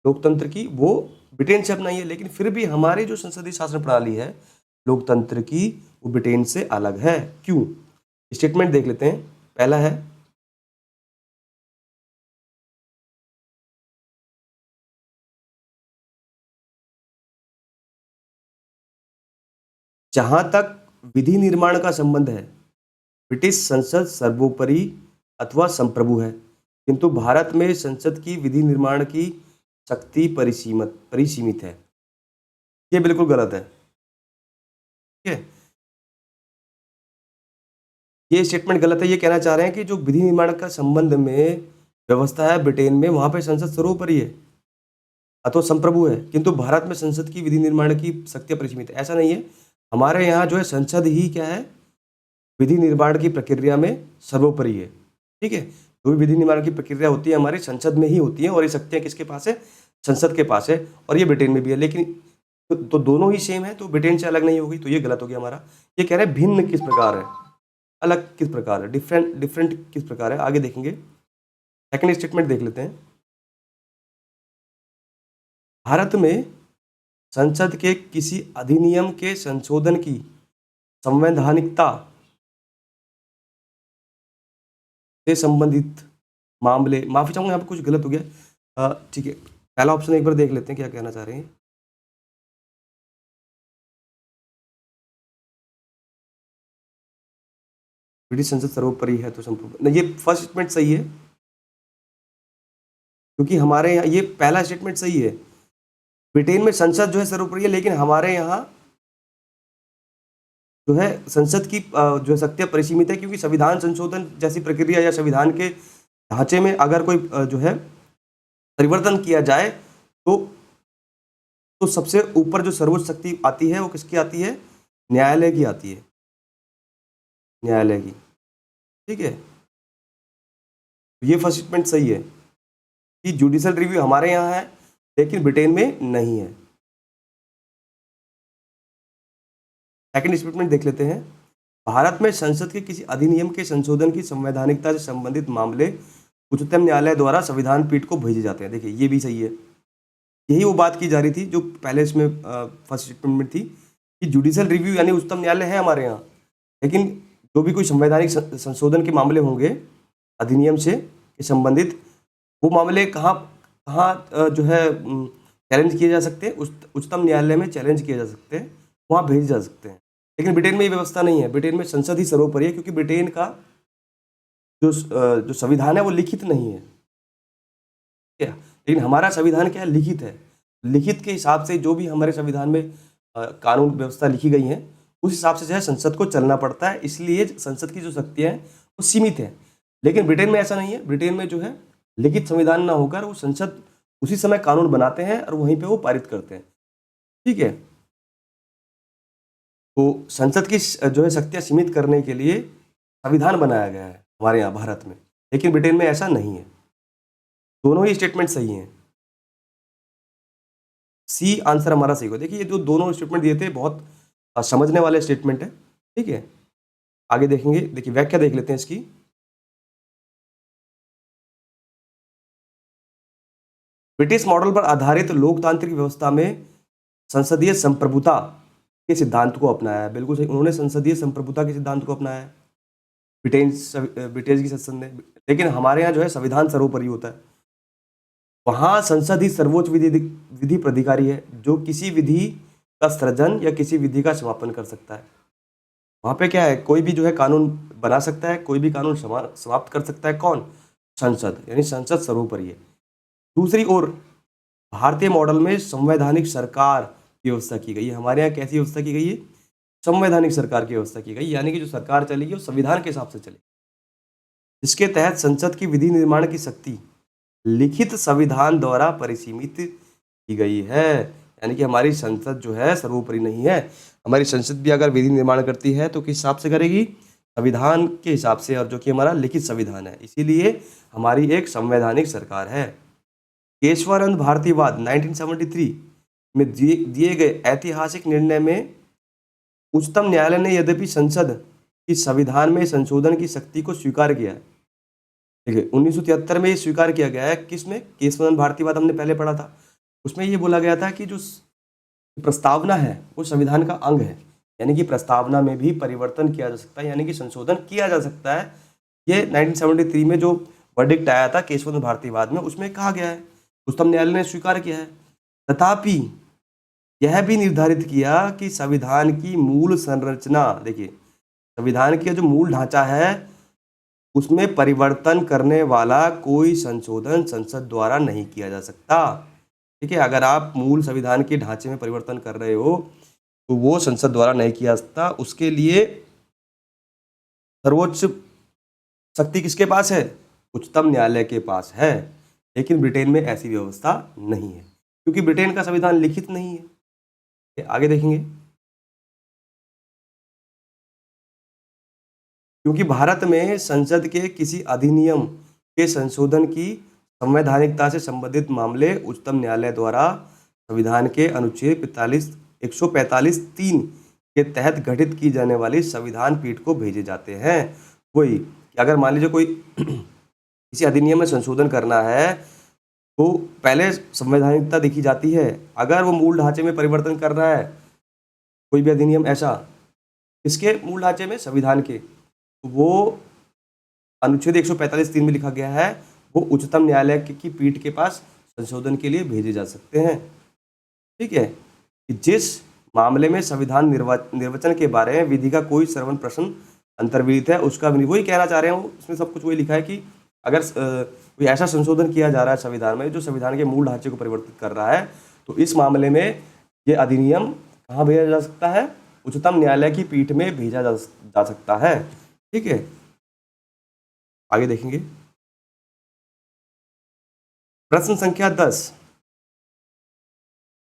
लोकतंत्र की, वो ब्रिटेन से अपनाई है, लेकिन फिर भी हमारी जो संसदीय शासन प्रणाली है लोकतंत्र की, वो ब्रिटेन से अलग है। क्यों? स्टेटमेंट देख लेते हैं। पहला है, जहां तक विधि निर्माण का संबंध है, ब्रिटिश संसद सर्वोपरि अथवा संप्रभु है, किंतु भारत में संसद की विधि निर्माण की शक्ति परिसीमित है। ये बिल्कुल गलत है। ठीक है, ये स्टेटमेंट गलत है। ये कहना चाह रहे हैं कि जो विधि निर्माण का संबंध में व्यवस्था है ब्रिटेन में, वहां पे संसद सर्वोपरि है अथवा संप्रभु है, किंतु भारत में संसद की विधि निर्माण की शक्तियां परिसीमित है। ऐसा नहीं है, हमारे यहाँ जो है संसद ही क्या है, विधि निर्माण की प्रक्रिया में सर्वोपरि है। ठीक है, जो भी विधि निर्माण की प्रक्रिया होती है हमारी संसद में ही होती है, और ये शक्तियां किसके पास है? संसद के पास है, और ये ब्रिटेन में भी है। लेकिन तो दोनों ही सेम है, तो ब्रिटेन से अलग नहीं होगी, तो ये गलत हो गया हमारा। ये कह रहे हैं भिन्न किस प्रकार है, अलग किस प्रकार है, डिफरेंट किस प्रकार है, आगे देखेंगे। सेकंड स्टेटमेंट देख लेते हैं। भारत में संसद के किसी अधिनियम के संशोधन की संवैधानिकता से संबंधित मामले, माफी चाहूंगा यहाँ पे कुछ गलत हो गया। ठीक है, पहला ऑप्शन एक बार देख लेते हैं क्या कहना चाह रहे हैं। ब्रिटिश संसद सर्वोपरि है तो संप्रभु, नहीं, ये फर्स्ट स्टेटमेंट सही है, क्योंकि हमारे यहाँ ये पहला स्टेटमेंट सही है। ब्रिटेन में संसद जो है सर्वोपरि है, लेकिन हमारे यहाँ जो है संसद की जो है शक्तियां परिसीमित है, क्योंकि संविधान संशोधन जैसी प्रक्रिया या संविधान के ढांचे में अगर कोई जो है परिवर्तन किया जाए, तो सबसे ऊपर जो सर्वोच्च शक्ति आती है वो किसकी आती है? न्यायालय की आती है, न्यायालय की। ठीक है, ये फर्स्ट स्टेटमेंट सही है कि जुडिशियल रिव्यू हमारे यहाँ है लेकिन ब्रिटेन में नहीं है। सेकंड स्टेटमेंट देख लेते हैं। भारत में संसद के किसी अधिनियम के संशोधन की संवैधानिकता से संबंधित मामले उच्चतम न्यायालय द्वारा संविधान पीठ को भेजे जाते हैं। देखिए, ये भी सही है, यही वो बात की जा रही थी जो पहले इसमें फर्स्ट स्टेटमेंट में थी कि जुडिशियल रिव्यू यानी उच्चतम न्यायालय है हमारे यहाँ, लेकिन जो भी कोई संवैधानिक संशोधन के मामले होंगे अधिनियम से संबंधित, वो मामले कहाँ कहाँ जो है चैलेंज किए जा सकते हैं? उच्चतम न्यायालय में चैलेंज किए जा सकते हैं, वहाँ भेजे जा सकते हैं। लेकिन ब्रिटेन में ये व्यवस्था नहीं है, ब्रिटेन में संसद ही सर्वोपरि है, क्योंकि ब्रिटेन का जो संविधान है वो लिखित नहीं है। क्या? लेकिन हमारा संविधान क्या है? लिखित है। लिखित के हिसाब से जो भी हमारे संविधान में कानून व्यवस्था लिखी गई है, उस हिसाब से जो है संसद को चलना पड़ता है, इसलिए संसद की जो शक्तियाँ हैं वो सीमित है। लेकिन ब्रिटेन में ऐसा नहीं है, ब्रिटेन में जो है लिखित संविधान ना होकर वो संसद उसी समय कानून बनाते हैं और वहीं पे वो पारित करते हैं। ठीक है, तो संसद की जो है शक्तियां सीमित करने के लिए संविधान बनाया गया है हमारे यहाँ भारत में, लेकिन ब्रिटेन में ऐसा नहीं है। दोनों ही स्टेटमेंट सही हैं। सी आंसर हमारा सही हो। देखिए, ये जो दोनों स्टेटमेंट दिए थे बहुत समझने वाले स्टेटमेंट है। ठीक है, आगे देखेंगे। देखिए, व्याख्या देख लेते हैं इसकी। ब्रिटिश मॉडल पर आधारित लोकतांत्रिक व्यवस्था में संसदीय संप्रभुता के सिद्धांत को अपनाया है। बिल्कुल सही, उन्होंने संसदीय संप्रभुता के सिद्धांत को अपनाया है ब्रिटेन की संसद ने। लेकिन हमारे यहाँ जो है संविधान सर्वोपरि होता है, वहाँ संसद ही सर्वोच्च विधि प्राधिकारी है जो किसी विधि का सृजन या किसी विधि का समापन कर सकता है। वहाँ पे क्या है, कोई भी जो है कानून बना सकता है, कोई भी कानून समाप्त कर सकता है। कौन? संसद, यानी संसद सर्वोपरि है। दूसरी ओर भारतीय मॉडल में संवैधानिक सरकार की व्यवस्था की गई है। हमारे यहाँ कैसी व्यवस्था की गई है? संवैधानिक सरकार की व्यवस्था की गई, यानी कि जो सरकार चलेगी वो संविधान के हिसाब से चलेगी, जिसके तहत संसद की विधि निर्माण की शक्ति लिखित संविधान द्वारा परिसीमित की गई है। यानी कि हमारी संसद जो है सर्वोपरि नहीं है। हमारी संसद भी अगर विधि निर्माण करती है तो किस हिसाब से करेगी? संविधान के हिसाब से, और जो कि हमारा लिखित संविधान है, इसीलिए हमारी एक संवैधानिक सरकार है। केशवानंद भारतीयवाद 1973 में दिए गए ऐतिहासिक निर्णय में उच्चतम न्यायालय ने यद्यपि संसद की संविधान में संशोधन की शक्ति को स्वीकार किया है, देखिए 1973 में ये स्वीकार किया गया है, किसमें? केशवनंद भारतीवाद हमने पहले पढ़ा था। उसमें ये बोला गया था कि जो प्रस्तावना है वो संविधान का अंग है, यानी कि प्रस्तावना में भी परिवर्तन किया जा सकता है, यानी कि संशोधन किया जा सकता है। ये 1973 में जो वर्डिक्ट आया था केशवनंद भारतीवाद में, उसमें कहा गया है, उच्चतम न्यायालय ने स्वीकार किया है। तथापि यह भी निर्धारित किया कि संविधान की मूल संरचना, देखिए संविधान का जो मूल ढांचा है उसमें परिवर्तन करने वाला कोई संशोधन संसद द्वारा नहीं किया जा सकता। ठीक है, अगर आप मूल संविधान के ढांचे में परिवर्तन कर रहे हो तो वो संसद द्वारा नहीं किया जा सकता। उसके लिए सर्वोच्च शक्ति किसके पास है? उच्चतम न्यायालय के पास है। लेकिन ब्रिटेन में ऐसी व्यवस्था नहीं है, क्योंकि ब्रिटेन का संविधान लिखित नहीं है। आगे देखेंगे, क्योंकि भारत में संसद के किसी अधिनियम के संशोधन की संवैधानिकता से संबंधित मामले उच्चतम न्यायालय द्वारा संविधान के अनुच्छेद 145(3) के तहत गठित की जाने वाली संविधान पीठ को भेजे जाते हैं। वही कि अगर मान लीजिए कोई किसी अधिनियम में संशोधन करना है तो पहले संवैधानिकता देखी जाती है। अगर वो मूल ढांचे में परिवर्तन कर रहा है कोई भी अधिनियम ऐसा, इसके मूल ढांचे में संविधान के, वो अनुच्छेद 145(3) में लिखा गया है, वो उच्चतम न्यायालय की पीठ के पास संशोधन के लिए भेजे जा सकते हैं। ठीक है, कि जिस मामले में संविधान निर्वचन के बारे में विधि का कोई श्रवण प्रश्न अंतर्विहित है उसका वही कहना चाह रहे हैं। उसमें सब कुछ वही लिखा है कि अगर कोई ऐसा संशोधन किया जा रहा है संविधान में जो संविधान के मूल ढांचे को परिवर्तित कर रहा है, तो इस मामले में ये अधिनियम कहाँ भेजा जा सकता है? उच्चतम न्यायालय की पीठ में भेजा जा सकता है। ठीक है, आगे देखेंगे, प्रश्न संख्या 10,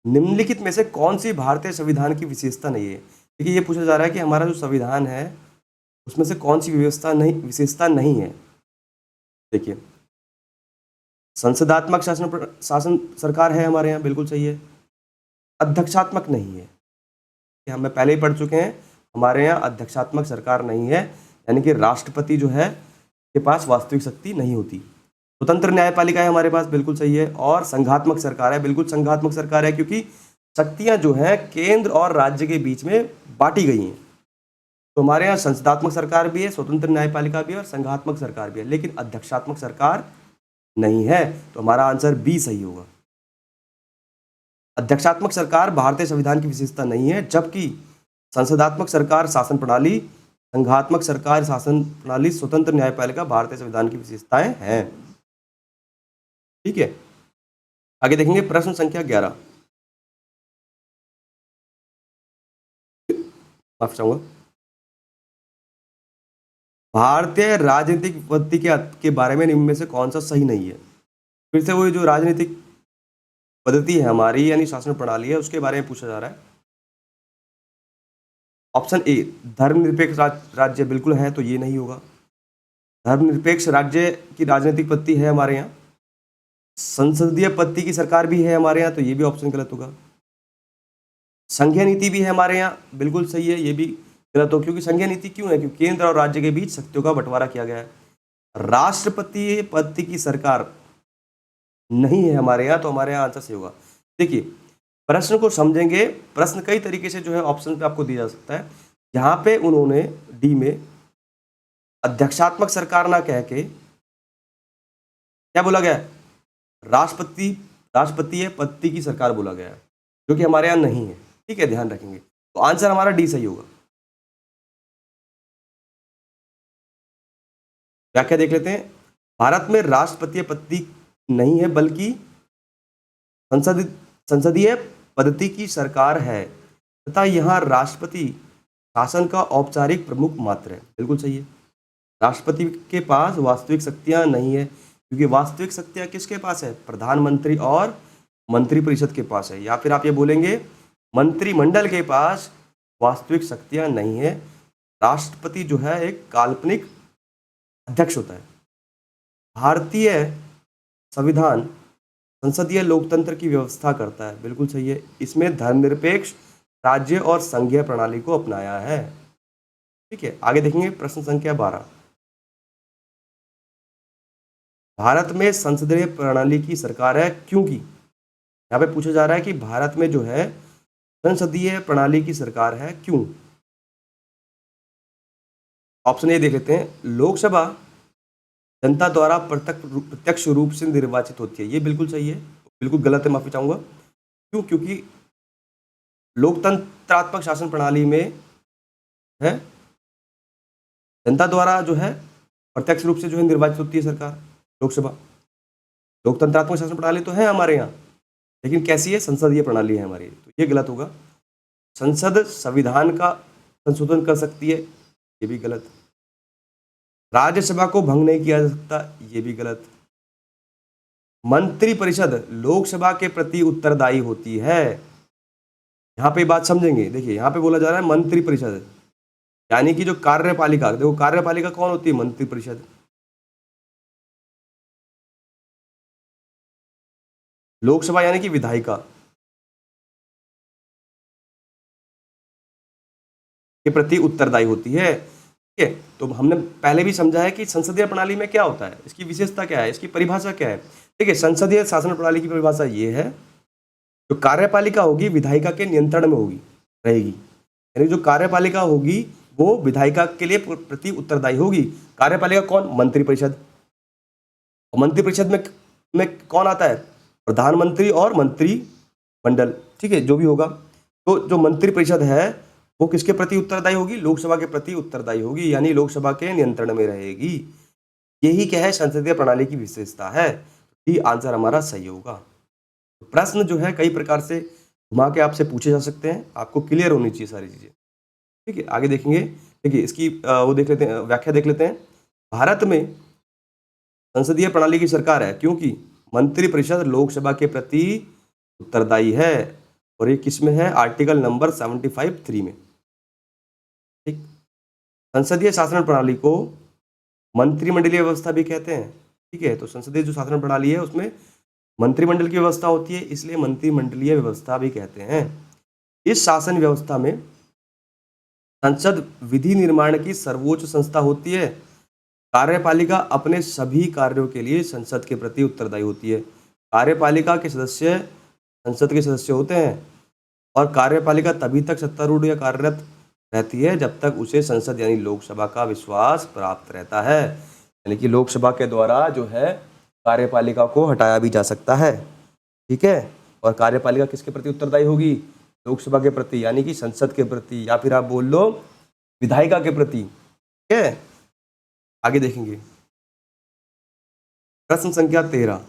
निम्नलिखित में से कौन सी भारतीय संविधान की विशेषता नहीं है? देखिए ये पूछा जा रहा है कि हमारा जो संविधान है उसमें से कौन सी विशेषता नहीं है। देखिए संसदात्मक शासन सरकार है हमारे यहाँ, बिल्कुल सही है। अध्यक्षात्मक नहीं है, कि हम पहले ही पढ़ चुके हैं, हमारे यहाँ अध्यक्षात्मक सरकार नहीं है, यानी कि राष्ट्रपति जो है के पास वास्तविक शक्ति नहीं होती। स्वतंत्र न्यायपालिका है हमारे पास, बिल्कुल सही है। और संघात्मक सरकार है, बिल्कुल संघात्मक सरकार है, क्योंकि शक्तियां जो हैं केंद्र और राज्य के बीच में बांटी गई हैं। तो हमारे यहाँ संसदात्मक सरकार भी है, स्वतंत्र न्यायपालिका भी है और संघात्मक सरकार भी है, लेकिन अध्यक्षात्मक सरकार नहीं है। तो हमारा आंसर बी सही होगा। अध्यक्षात्मक सरकार भारतीय संविधान की विशेषता नहीं है, जबकि संसदात्मक सरकार शासन प्रणाली, संघात्मक सरकार शासन प्रणाली, स्वतंत्र न्यायपालिका भारतीय संविधान की विशेषताएं हैं। ठीक है, आगे देखेंगे प्रश्न संख्या 11, माफ चाहूंगा, भारतीय राजनीतिक पद्धति के बारे में निम्न में से कौन सा सही नहीं है? फिर से वही जो राजनीतिक पद्धति है हमारी यानी शासन प्रणाली है उसके बारे में पूछा जा रहा है। ऑप्शन ए धर्मनिरपेक्ष राज्य बिल्कुल है, तो ये नहीं होगा। धर्मनिरपेक्ष राज्य की राजनीतिक पद्धति है हमारे यहाँ। संसदीय पद्धति की सरकार भी है हमारे यहाँ, तो ये भी ऑप्शन गलत होगा। संघीय नीति भी है हमारे यहाँ, बिल्कुल सही है, ये भी गलत हो, क्योंकि संघीय नीति क्यों है? क्योंकि केंद्र और राज्य के बीच शक्तियों का बंटवारा किया गया है। राष्ट्रपति पद्धति की सरकार नहीं है हमारे यहाँ, तो हमारे यहाँ आंसर सही होगा। देखिए प्रश्न को समझेंगे, प्रश्न कई तरीके से जो है ऑप्शन पे आपको दिया जा सकता है। यहाँ पे उन्होंने डी में अध्यक्षात्मक सरकार ना कह के क्या बोला गया? राष्ट्रपति पद्धति की सरकार बोला गया है, जो कि हमारे यहाँ नहीं है। ठीक है, ध्यान रखेंगे। तो आंसर हमारा डी सही होगा। व्याख्या देख लेते हैं। भारत में राष्ट्रपतीय पद्धति नहीं है, बल्कि संसदीय पद्धति की सरकार है, तथा यहाँ राष्ट्रपति शासन का औपचारिक प्रमुख मात्र है। बिल्कुल सही है, राष्ट्रपति के पास वास्तविक शक्तियां नहीं है, क्योंकि वास्तविक शक्तियां किसके पास है? प्रधानमंत्री और मंत्रिपरिषद के पास है, या फिर आप ये बोलेंगे मंत्रिमंडल के पास वास्तविक शक्तियां नहीं है। राष्ट्रपति जो है एक काल्पनिक अध्यक्ष होता है। भारतीय संविधान संसदीय लोकतंत्र की व्यवस्था करता है, बिल्कुल सही है। इसमें धर्मनिरपेक्ष राज्य और संघीय प्रणाली को अपनाया है। ठीक है, आगे देखेंगे प्रश्न संख्या 12, भारत में संसदीय प्रणाली की सरकार है क्योंकि यहाँ पे पूछा जा रहा है कि भारत में जो है संसदीय प्रणाली की सरकार है क्यों। ऑप्शन ए देख लेते हैं, लोकसभा जनता द्वारा प्रत्यक्ष रूप से निर्वाचित होती है, ये बिल्कुल सही है। बिल्कुल गलत है, माफी चाहूंगा। क्यों? क्योंकि लोकतंत्रात्मक शासन प्रणाली में है जनता द्वारा जो है प्रत्यक्ष रूप से जो है निर्वाचित होती है सरकार, लोकसभा। लोकतंत्रात्मक शासन प्रणाली तो है हमारे यहाँ, लेकिन कैसी है? संसदीय प्रणाली है हमारी, तो ये गलत होगा। संसद संविधान का संशोधन कर सकती है, ये भी गलत। राज्यसभा को भंग नहीं किया जा सकता, ये भी गलत। मंत्रिपरिषद लोकसभा के प्रति उत्तरदायी होती है। यहाँ पे बात समझेंगे, देखिए यहाँ पे बोला जा रहा है मंत्रिपरिषद, यानी कि जो कार्यपालिका, देखो कार्यपालिका कौन होती है? मंत्रिपरिषद। लोकसभा यानी कि विधायिका के प्रति उत्तरदायी होती है। ठीक है, तो हमने पहले भी समझा है कि संसदीय प्रणाली में क्या होता है, इसकी विशेषता क्या है, इसकी परिभाषा क्या है। देखिए, संसदीय शासन प्रणाली की परिभाषा ये है, जो कार्यपालिका होगी विधायिका के नियंत्रण में होगी, रहेगी। यानी जो कार्यपालिका होगी वो विधायिका के लिए प्रति उत्तरदायी होगी। कार्यपालिका कौन? मंत्रिपरिषद। और मंत्रिपरिषद में कौन आता है? प्रधानमंत्री और मंत्रिमंडल। ठीक है, जो भी होगा। तो जो मंत्रिपरिषद है वो किसके प्रति उत्तरदायी होगी? लोकसभा के प्रति उत्तरदायी होगी, यानी लोकसभा के नियंत्रण में रहेगी। यही क्या है? संसदीय प्रणाली की विशेषता है। ये आंसर हमारा सही होगा। प्रश्न जो है कई प्रकार से घुमा के आपसे पूछे जा सकते हैं, आपको क्लियर होनी चाहिए सारी चीजें। ठीक है, आगे देखेंगे। देखिए इसकी वो देख लेते हैं, व्याख्या देख लेते हैं। भारत में संसदीय प्रणाली की सरकार है क्योंकि मंत्रिपरिषद लोकसभा के प्रति उत्तरदायी है। और ये किस में है? आर्टिकल नंबर 75(3) में। ठीक, संसदीय शासन प्रणाली को मंत्रिमंडलीय व्यवस्था भी कहते हैं। ठीक है, तो संसदीय जो शासन प्रणाली है उसमें मंत्रिमंडल की व्यवस्था होती है, इसलिए मंत्रिमंडलीय व्यवस्था भी कहते हैं। इस शासन व्यवस्था में संसद विधि निर्माण की सर्वोच्च संस्था होती है। कार्यपालिका अपने सभी कार्यों के लिए संसद के प्रति उत्तरदायी होती है। कार्यपालिका के सदस्य संसद के सदस्य होते हैं और कार्यपालिका तभी तक सत्तारूढ़ या कार्यरत रहती है जब तक उसे संसद यानी लोकसभा का विश्वास प्राप्त रहता है। यानी कि लोकसभा के द्वारा जो है कार्यपालिका को हटाया भी जा सकता है। ठीक है, और कार्यपालिका किसके प्रति उत्तरदायी होगी? लोकसभा के प्रति, यानी कि संसद के प्रति, या फिर आप बोल लो विधायिका के प्रति। ठीक है, आगे देखेंगे। प्रश्न संख्या 13,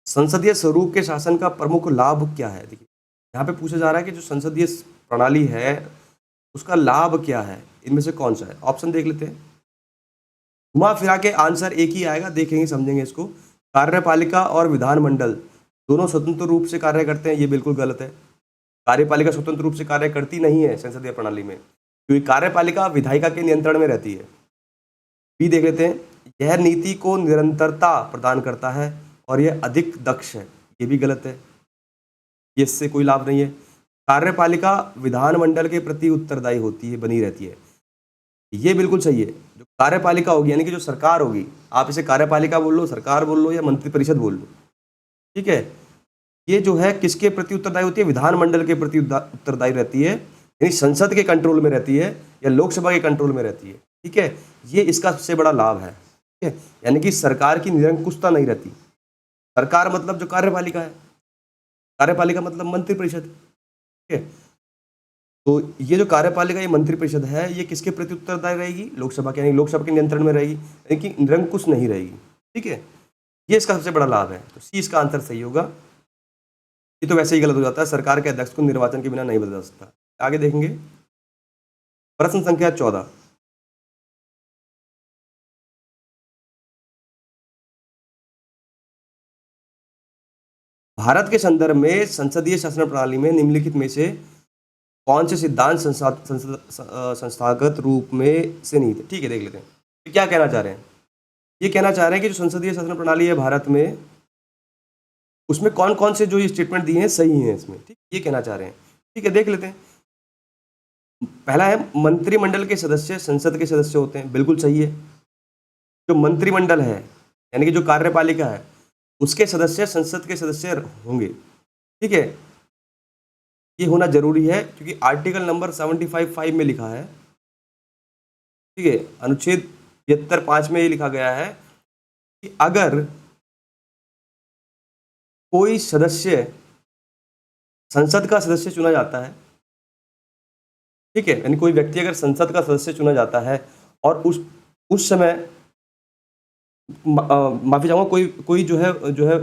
संसदीय स्वरूप के शासन का प्रमुख लाभ क्या है? देखिए यहाँ पे पूछा जा रहा है कि जो संसदीय प्रणाली है उसका लाभ क्या है, इनमें से कौन सा है? ऑप्शन देख लेते हैं। घुमा फिरा के आंसर एक ही आएगा, देखेंगे समझेंगे इसको। कार्यपालिका और विधानमंडल दोनों स्वतंत्र रूप से कार्य करते हैं, ये बिल्कुल गलत है। कार्यपालिका स्वतंत्र रूप से कार्य करती नहीं है संसदीय प्रणाली में, क्योंकि कार्यपालिका विधायिका के नियंत्रण में रहती है। बी देख लेते हैं, यह नीति को निरंतरता प्रदान करता है और यह अधिक दक्ष है, ये भी गलत है, ये इससे कोई लाभ नहीं है। कार्यपालिका विधानमंडल के प्रति उत्तरदायी होती है, बनी रहती है, ये बिल्कुल सही है। जो कार्यपालिका होगी यानी कि जो सरकार होगी, आप इसे कार्यपालिका बोल लो, सरकार बोल लो या मंत्रिपरिषद बोल लो। ठीक है, ये जो है किसके प्रति उत्तरदायी होती है? विधानमंडल के प्रति उत्तरदायी रहती है, यानी संसद के कंट्रोल में रहती है या लोकसभा के कंट्रोल में रहती है। ठीक है, ये इसका सबसे बड़ा लाभ है। ठीक है, यानी कि सरकार की निरंकुशता नहीं रहती। सरकार मतलब जो कार्यपालिका है, कार्यपालिका मतलब मंत्रिपरिषद। ठीक है, तो ये जो कार्यपालिका, ये मंत्रिपरिषद है, ये किसके प्रति उत्तरदायी रहेगी? लोकसभा के, यानी लोकसभा के नियंत्रण में रहेगी, यानी कि निरंकुश नहीं रहेगी। ठीक है, ये इसका सबसे बड़ा लाभ है, तो सी इसका आंसर सही होगा। ये तो वैसे ही गलत हो जाता है, सरकार के अध्यक्ष को निर्वाचन के बिना नहीं बदला जा सकता। आगे देखेंगे। प्रश्न संख्या 14, भारत के संदर्भ में संसदीय शासन प्रणाली में निम्नलिखित में से कौन से सिद्धांत संस्थागत रूप में से नहीं थे? ठीक है, देख लेते हैं। तो क्या कहना चाह रहे हैं? ये कहना चाह रहे हैं कि जो संसदीय शासन प्रणाली है भारत में, उसमें कौन कौन से जो ये स्टेटमेंट दिए हैं सही हैं इसमें। ठीक, ये कहना चाह रहे हैं। ठीक है, देख लेते हैं। पहला है मंत्रिमंडल के सदस्य संसद के सदस्य होते हैं, बिल्कुल सही है। जो मंत्रिमंडल है यानी कि जो कार्यपालिका है उसके सदस्य संसद के सदस्य होंगे, ठीक है। ये होना जरूरी है क्योंकि आर्टिकल नंबर 75(5) में लिखा है, ठीक है, अनुच्छेद 75(5) में ये लिखा गया है कि अगर कोई सदस्य संसद का सदस्य चुना जाता है, ठीक है, यानी कोई व्यक्ति अगर संसद का सदस्य चुना जाता है और उस समय माफी चाहूंगा, कोई कोई जो है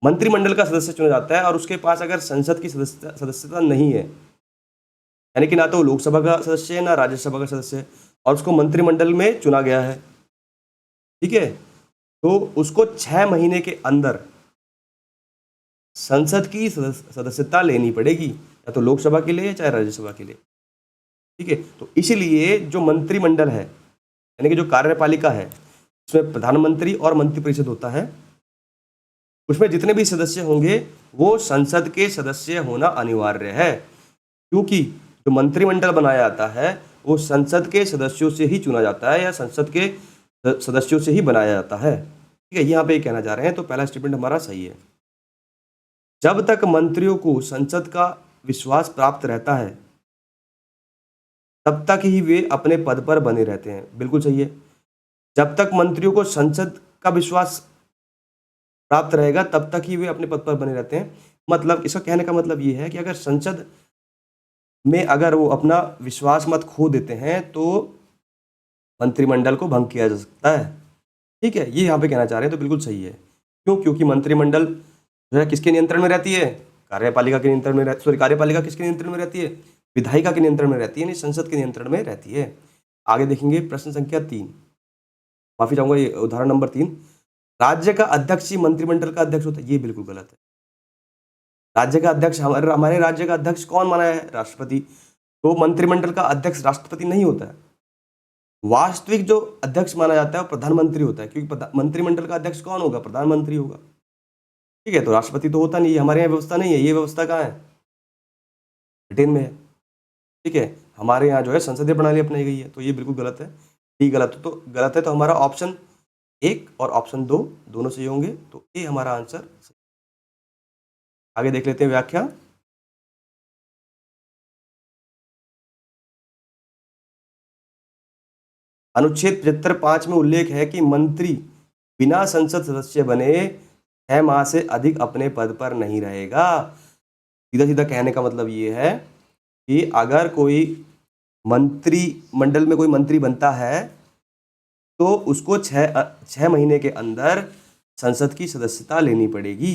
मंत्रिमंडल का सदस्य चुना जाता है और उसके पास अगर संसद की सदस्यता नहीं है, यानी कि ना तो लोकसभा का सदस्य है ना राज्यसभा का सदस्य है, और उसको मंत्रिमंडल में चुना गया है, ठीक है, तो उसको 6 महीने के अंदर संसद की सदस्यता लेनी पड़ेगी, या तो लोकसभा के लिए चाहे राज्यसभा के लिए, ठीक है। तो इसीलिए जो मंत्रिमंडल है यानी कि जो कार्यपालिका है उसमें प्रधानमंत्री और मंत्रिपरिषद होता है, उसमें जितने भी सदस्य होंगे वो संसद के सदस्य होना अनिवार्य है, क्योंकि जो मंत्रिमंडल बनाया जाता है वो संसद के सदस्यों से ही चुना जाता है या संसद के सदस्यों से ही बनाया जाता है, ठीक है। यहाँ पे कहना जा रहे हैं, तो पहला स्टेटमेंट हमारा सही है। जब तक मंत्रियों को संसद का विश्वास प्राप्त रहता है तब तक ही वे अपने पद पर बने रहते हैं, बिल्कुल सही है। जब तक मंत्रियों को संसद का विश्वास प्राप्त रहेगा तब तक ही वे अपने पद पर बने रहते हैं। मतलब इसका कहने का मतलब ये है कि अगर संसद में अगर वो अपना विश्वास मत खो देते हैं तो मंत्रिमंडल को भंग किया जा सकता है, ठीक है। ये यहाँ पे कहना चाह रहे हैं, तो बिल्कुल सही है। क्यों? क्योंकि मंत्रिमंडल जो है किसके नियंत्रण में रहती है? कार्यपालिका के नियंत्रण में रहती, सॉरी, कार्यपालिका किसके नियंत्रण में रहती है? विधायिका के नियंत्रण में रहती है, यानी संसद के नियंत्रण में रहती है। आगे देखेंगे प्रश्न संख्या 3, माफी चाहूंगा, ये उदाहरण नंबर 3, राज्य का अध्यक्ष ही मंत्रिमंडल का अध्यक्ष होता है। ये बिल्कुल गलत है। राज्य का अध्यक्ष, हमारे राज्य का अध्यक्ष कौन माना है? राष्ट्रपति। तो मंत्रिमंडल का अध्यक्ष राष्ट्रपति नहीं होता है। वास्तविक जो अध्यक्ष माना जाता है वो प्रधानमंत्री होता है, क्योंकि मंत्रिमंडल का अध्यक्ष कौन होगा? प्रधानमंत्री होगा, ठीक है। तो राष्ट्रपति तो होता नहीं है, हमारे यहाँ व्यवस्था नहीं है। ये व्यवस्था कहाँ है? ब्रिटेन में है, ठीक है। हमारे यहाँ जो है संसदीय प्रणाली अपनाई गई है, तो ये बिल्कुल गलत है। ठीक, गलत है तो हमारा ऑप्शन 1 और ऑप्शन 2 दोनों सही होंगे, तो ये हमारा आंसर। आगे देख लेते हैं व्याख्या। अनुच्छेद 75(5) में उल्लेख है कि मंत्री बिना संसद सदस्य बने 6 माह से अधिक अपने पद पर नहीं रहेगा। सीधा सीधा कहने का मतलब ये है कि अगर कोई मंत्रिमंडल में कोई मंत्री बनता है तो उसको 6 महीने के अंदर संसद की सदस्यता लेनी पड़ेगी।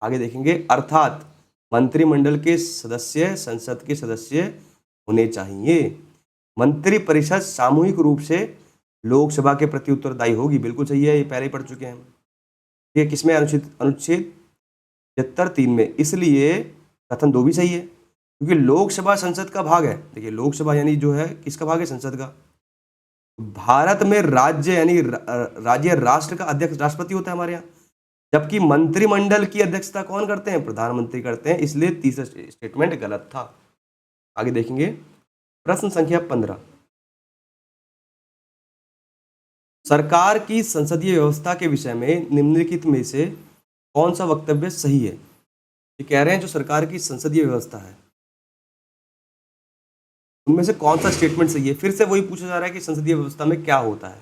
आगे देखेंगे, अर्थात मंत्रिमंडल के सदस्य संसद के सदस्य होने चाहिए। मंत्रिपरिषद सामूहिक रूप से लोकसभा के प्रति उत्तरदायी होगी, बिल्कुल सही है, ये पहले ही पढ़ चुके हैं। ये किसमें? अनुच्छेद 73(3) में। इसलिए कथन 2 भी सही है, क्योंकि लोकसभा संसद का भाग है। देखिए, लोकसभा यानी जो है किसका भाग है? संसद का। भारत में राज्य यानी राज्य राष्ट्र का अध्यक्ष राष्ट्रपति होता है हमारे यहाँ, जबकि मंत्रिमंडल की अध्यक्षता कौन करते हैं? प्रधानमंत्री करते हैं। इसलिए तीसरा स्टेटमेंट गलत था। आगे देखेंगे प्रश्न संख्या 15, सरकार की संसदीय व्यवस्था के विषय में निम्नलिखित में से कौन सा वक्तव्य सही है? ये कह रहे हैं जो सरकार की संसदीय व्यवस्था है उनमें से कौन सा स्टेटमेंट सही है। फिर से वही पूछा जा रहा है कि संसदीय व्यवस्था में क्या होता है।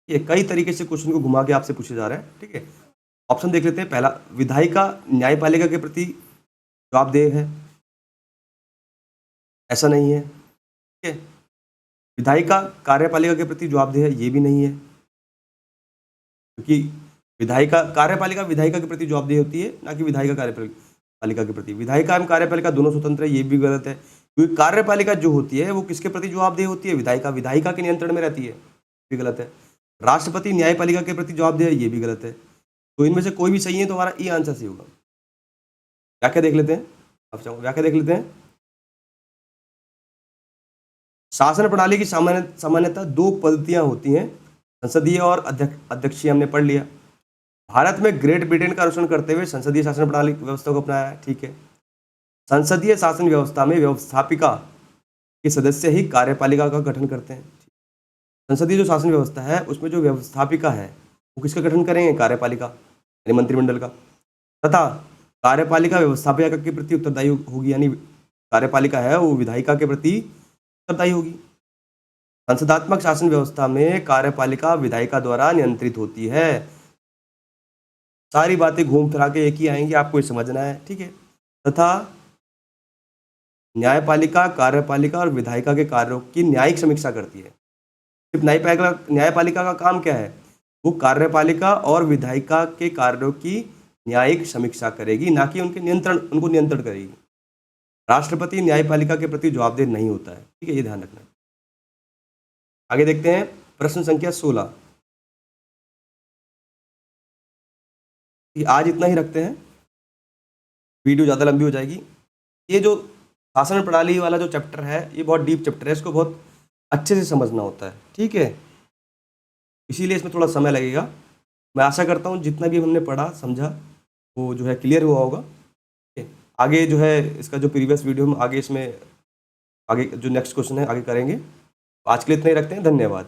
ये कई तरीके से क्वेश्चन को घुमा के आपसे पूछा जा रहा है, ठीक है। ऑप्शन देख लेते हैं। पहला, विधायिका न्यायपालिका के प्रति जवाबदेह है, ऐसा नहीं है, ठीक है। विधायिका कार्यपालिका के प्रति जवाबदेह है, ये भी नहीं है, क्योंकि कार्यपालिका विधायिका के प्रति जवाबदेह होती है, ना कि विधायिका कार्यपालिका के प्रति। विधायिका एवं कार्यपालिका दोनों स्वतंत्र है, ये भी गलत है, क्योंकि कार्यपालिका जो होती है वो किसके प्रति जवाबदेह होती है? विधायिका के नियंत्रण में रहती है, भी गलत है। राष्ट्रपति न्यायपालिका के प्रति जवाबदेह है, ये भी गलत है। तो इनमें से कोई भी सही है, तो हमारा ई आंसर सही होगा। व्याख्या देख लेते हैं, व्याख्या देख लेते हैं। शासन प्रणाली की सामान्यतः 2 पद्धतियां होती हैं, संसदीय और अध्यक्षीय, हमने पढ़ लिया। भारत में ग्रेट ब्रिटेन का अनुसरण करते हुए संसदीय शासन प्रणाली व्यवस्था को अपनाया है, ठीक है। संसदीय शासन व्यवस्था में व्यवस्थापिका के सदस्य ही कार्यपालिका का गठन करते हैं। संसदीय जो शासन व्यवस्था है उसमें जो व्यवस्थापिका है वो किसका गठन करेंगे? कार्यपालिका यानी मंत्रिमंडल का। तथा कार्यपालिका व्यवस्थापिका के प्रति उत्तरदायी होगी, यानी कार्यपालिका है वो विधायिका के प्रति उत्तरदायी होगी। संसदात्मक शासन व्यवस्था में कार्यपालिका विधायिका द्वारा नियंत्रित होती है। सारी बातें घूम फिरा के एक ही आएंगी, आपको ये समझना है, ठीक है। तथा न्यायपालिका कार्यपालिका और विधायिका के कार्यों की न्यायिक समीक्षा करती है। सिर्फ न्यायपालिका का काम क्या है? वो कार्यपालिका और विधायिका के कार्यों की न्यायिक समीक्षा करेगी, ना कि उनको नियंत्रण करेगी। राष्ट्रपति न्यायपालिका के प्रति जवाबदेह नहीं होता है, ठीक है, ये ध्यान रखना। आगे देखते हैं प्रश्न संख्या 16। आज इतना ही रखते हैं, वीडियो ज़्यादा लंबी हो जाएगी। ये जो शासन प्रणाली वाला जो चैप्टर है ये बहुत डीप चैप्टर है, इसको बहुत अच्छे से समझना होता है, ठीक है, इसीलिए इसमें थोड़ा समय लगेगा। मैं आशा करता हूँ जितना भी हमने पढ़ा समझा वो जो है क्लियर हुआ होगा, ठीक है। आगे जो है इसका जो प्रीवियस वीडियो हम आगे इसमें आगे जो नेक्स्ट क्वेश्चन है आगे करेंगे। आज के लिए इतना ही रखते हैं, धन्यवाद।